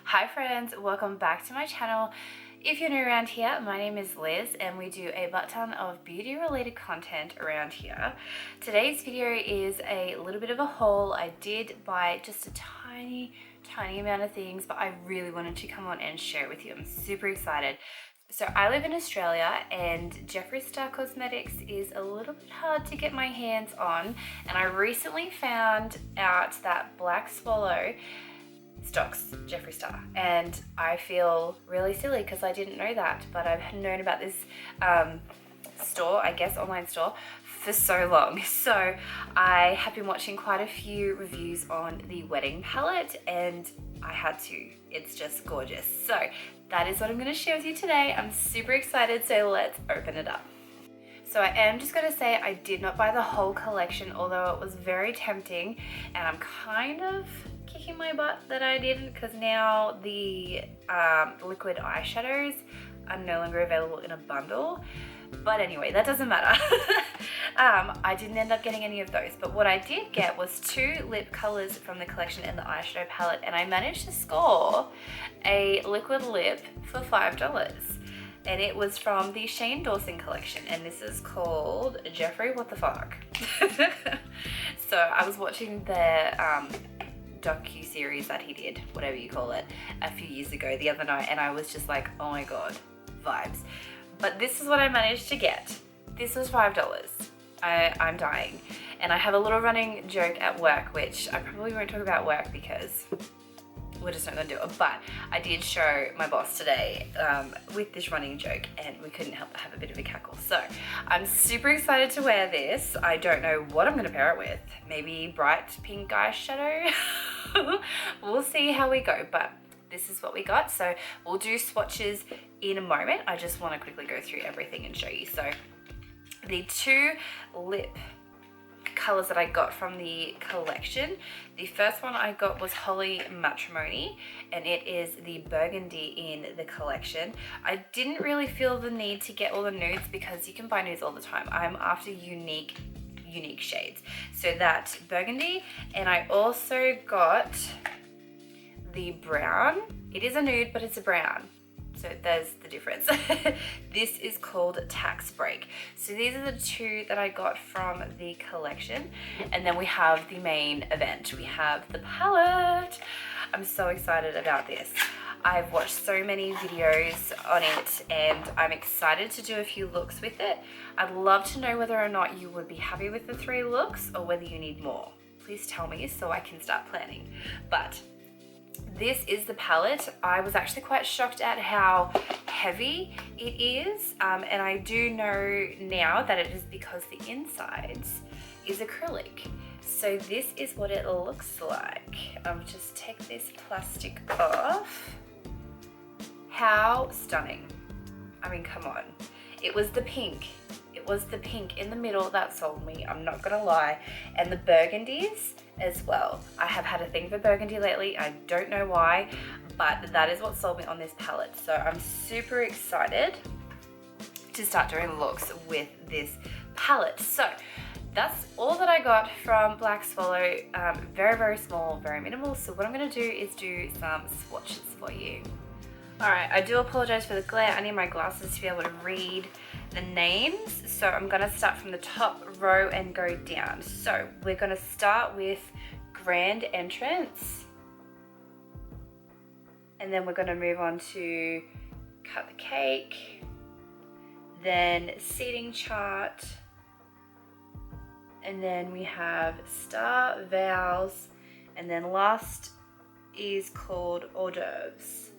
Hi friends, welcome back to my channel. If you're new around here, my name is Liz and we do a butt ton of beauty related content around here. Today's video is a little bit of a haul. I did buy just a tiny amount of things, but I really wanted to come on and share it with you. I'm super excited. So I live in Australia and Jefree Star Cosmetics is a little bit hard to get my hands on, and I recently found out that Black Swallow stocks Jefree Star, and I feel really silly because I didn't know that, but I've known about this store, I guess online store, for so long. So I have been watching quite a few reviews on the wedding palette and I had to. It's just gorgeous. So that is what I'm going to share with you today. I'm super excited, so let's open it up. So I am just going to say I did not buy the whole collection, although it was very tempting, and I'm kind of kicking my butt that I didn't, because now the liquid eyeshadows are no longer available in a bundle. But anyway, that doesn't matter. I didn't end up getting any of those, but what I did get was 2 lip colors from the collection and the eyeshadow palette, and I managed to score a liquid lip for $5. And it was from the Shane Dawson collection, and this is called Jefree What the Fuck. So I was watching the docu-series that he did, whatever you call it, a few years ago the other night, and I was just like, oh my god, vibes. But this is what I managed to get. This was $5. I'm dying. And I have a little running joke at work, which I probably won't talk about work because we're just not gonna do it, but I did show my boss today with this running joke and we couldn't help but have a bit of a cackle. So I'm super excited to wear this. I don't know what I'm gonna pair it with. Maybe bright pink eyeshadow. We'll see how we go, but this is what we got. So we'll do swatches in a moment. I just want to quickly go through everything and show you. So the 2 lip colors that I got from the collection, the first one I got was Holy Matrimony, and it is the burgundy in the collection. I didn't really feel the need to get all the nudes because you can buy nudes all the time. I'm after unique shades. So that burgundy, and I also got the brown. It is a nude, but it's a brown. So there's the difference. This is called Tax Break. So these are the 2 that I got from the collection. And then we have the main event. We have the palette. I'm so excited about this. I've watched so many videos on it and I'm excited to do a few looks with it. I'd love to know whether or not you would be happy with the 3 looks or whether you need more. Please tell me so I can start planning. But this is the palette. I was actually quite shocked at how heavy it is, and I do know now that it is because the insides is acrylic. So this is what it looks like. Just take this plastic off. How stunning. I mean, come on. It was the pink. It was the pink in the middle that sold me, I'm not gonna lie. And the burgundies as well. I have had a thing for burgundy lately. I don't know why, but that is what sold me on this palette. So I'm super excited to start doing looks with this palette. So that's all that I got from Black Swallow. Very small, very minimal. So what I'm gonna do is do some swatches for you. All right, I do apologize for the glare. I need my glasses to be able to read the names. So I'm gonna start from the top row and go down. So we're gonna start with Grand Entrance. And then we're gonna move on to Cut the Cake. Then Seating Chart. And then we have Star Vows. And then last is called Hors d'oeuvres.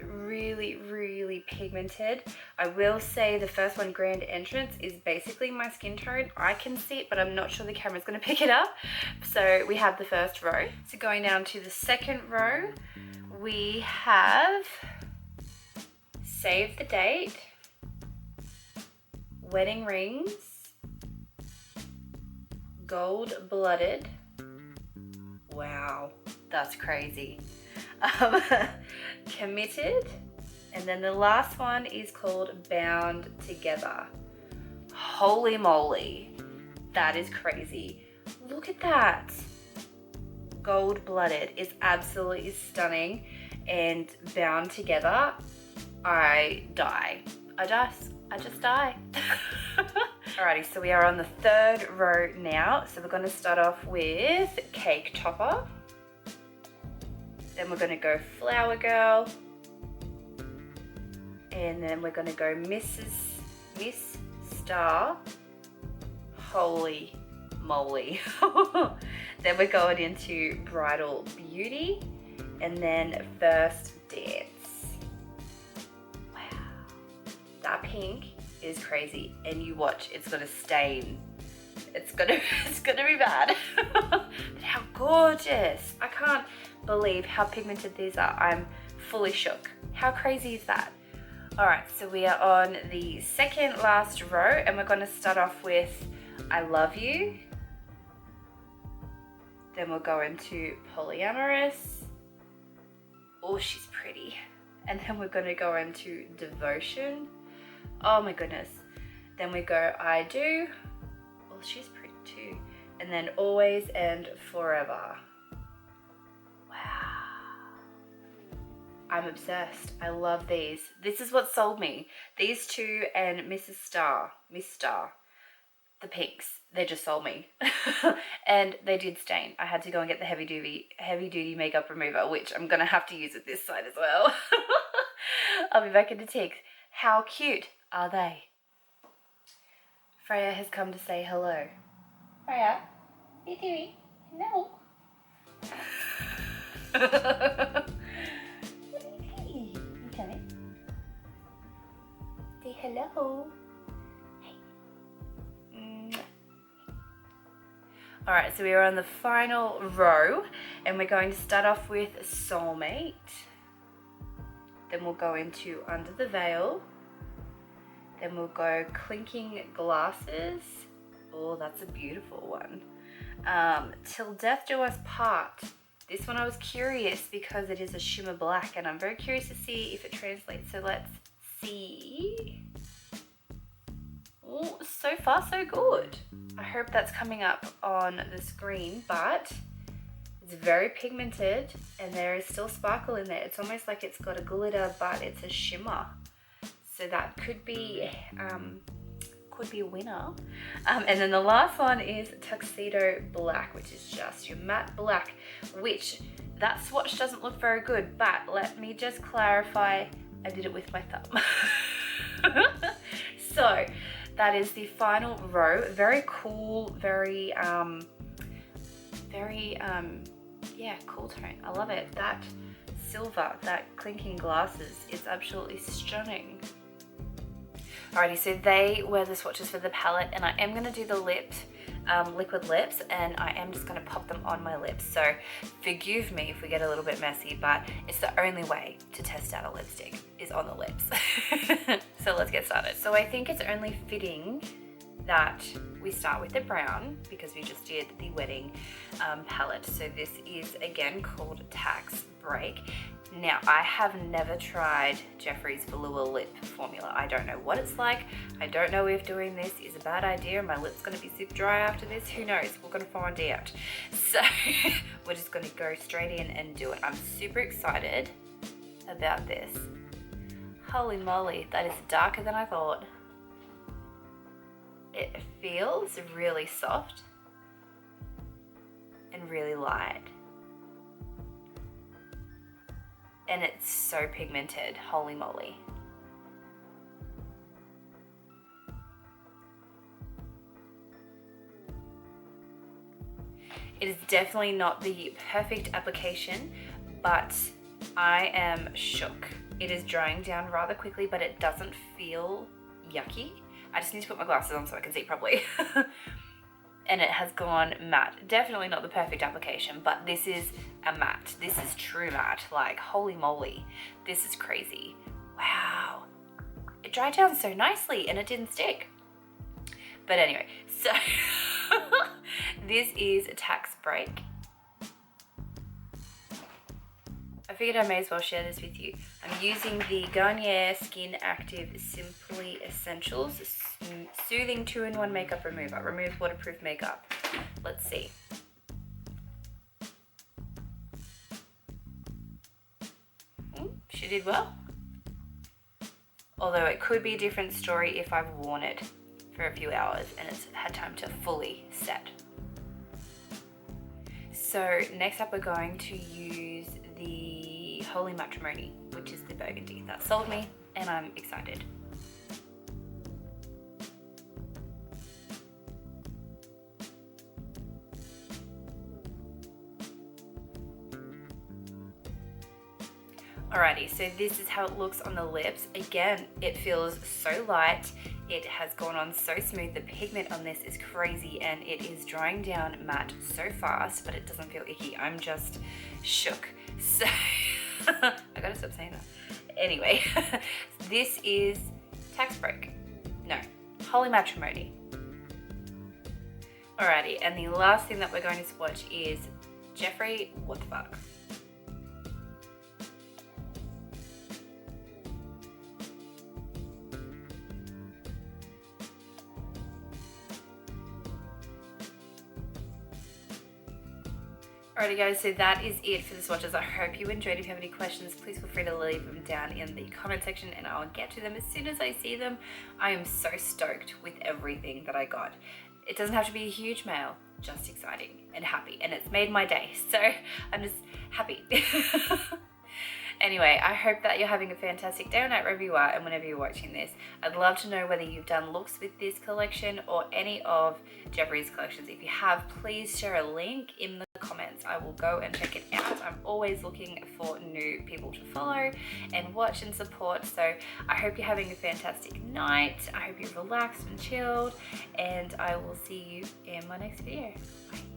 Really pigmented. I will say the first one, Grand Entrance, is basically my skin tone. I can see it, but I'm not sure the camera's going to pick it up. So we have the first row. So going down to the second row, we have Save the Date, Wedding Rings, Gold Blooded. Wow, that's crazy. Committed, and then the last one is called Bound Together. Holy moly, that is crazy. Look at that. gold-blooded. It's absolutely stunning and bound together. I die. I just die. Alrighty, so we are on the third row now. So we're going to start off with Cake Topper. Then we're going to go Flower Girl. And then we're going to go Miss Star. Holy moly. Then we're going into Bridal Beauty. And then First Dance. Wow. That pink is crazy, and you watch, it's gonna stain. It's gonna be bad. But how gorgeous. I can't believe how pigmented these are. I'm fully shook. How crazy is that? All right, so we are on the second last row, and we're gonna start off with I Love You. Then we'll go into Polyamorous. Oh, she's pretty. And then we're gonna go into Devotion. Oh my goodness. Then we go I Do. Well, she's pretty too. And then Always and Forever. Wow. I'm obsessed. I love these. This is what sold me. These two and Miss Star. The pinks. They just sold me. And they did stain. I had to go and get the heavy duty makeup remover, which I'm gonna have to use with this side as well. I'll be back in a tick. How cute are they? Freya has come to say hello. Freya, what are you doing? Hello. What are you doing? You coming? Say hello. Hey. Alright, so we are on the final row, and we're going to start off with Soulmate. Then we'll go into Under the Veil. Then we'll go Clinking Glasses. Oh, that's a beautiful one. Till Death Do Us Part. This one I was curious because it is a shimmer black, and I'm very curious to see if it translates. So let's see. Oh, so far so good. I hope that's coming up on the screen, but it's very pigmented and there is still sparkle in there. It's almost like it's got a glitter, but it's a shimmer. So that could be a winner. And then the last one is Tuxedo Black, which is just your matte black, which that swatch doesn't look very good, but let me just clarify, I did it with my thumb. So that is the final row. Very cool, very yeah, cool tone. I love it. That silver, that clinking glasses, it's absolutely stunning. Alrighty, so they were the swatches for the palette, and I am going to do the lips, liquid lips, and I am just going to pop them on my lips. So forgive me if we get a little bit messy, but it's the only way to test out a lipstick is on the lips. So let's get started. So I think it's only fitting that we start with the brown because we just did the wedding palette. So this is again called Tax Break. Now, I have never tried Jefree's Velour Lip formula. I don't know what it's like. I don't know if doing this is a bad idea. My lip's gonna be super dry after this. Who knows? We're gonna find out. So we're just gonna go straight in and do it. I'm super excited about this. Holy moly, that is darker than I thought. It feels really soft and really light. And it's so pigmented, holy moly. It is definitely not the perfect application, but I am shook. It is drying down rather quickly, but it doesn't feel yucky. I just need to put my glasses on so I can see properly. And it has gone matte. Definitely not the perfect application, but this is a matte. This is true matte. Like, holy moly. This is crazy. Wow. It dried down so nicely and it didn't stick. But anyway, so this is a Tax Break. I figured I may as well share this with you. I'm using the Garnier Skin Active Simply Essentials Soothing 2-in-1 Makeup Remover. Removes waterproof makeup. Let's see. did well. Although it could be a different story if I've worn it for a few hours and it's had time to fully set. So next up we're going to use the Holy Matrimony, which is the burgundy. That sold me and I'm excited. Alrighty, so this is how it looks on the lips. Again, it feels so light. It has gone on so smooth. The pigment on this is crazy and it is drying down matte so fast, but it doesn't feel icky. I'm just shook. So, I gotta stop saying that. Anyway, this is Tax Break. No, Holy Matrimony. Alrighty, and the last thing that we're going to swatch is Jefree, What the Fuck. Alrighty guys, so that is it for the swatches. I hope you enjoyed. If you have any questions, please feel free to leave them down in the comment section and I'll get to them as soon as I see them. I am so stoked with everything that I got. It doesn't have to be a huge mail, just exciting and happy, and it's made my day, so I'm just happy. Anyway, I hope that you're having a fantastic day or night wherever you are and whenever you're watching this. I'd love to know whether you've done looks with this collection or any of Jeffree's collections. If you have, please share a link in the comments. I will go and check it out. I'm always looking for new people to follow and watch and support. So I hope you're having a fantastic night. I hope you're relaxed and chilled, and I will see you in my next video. Bye.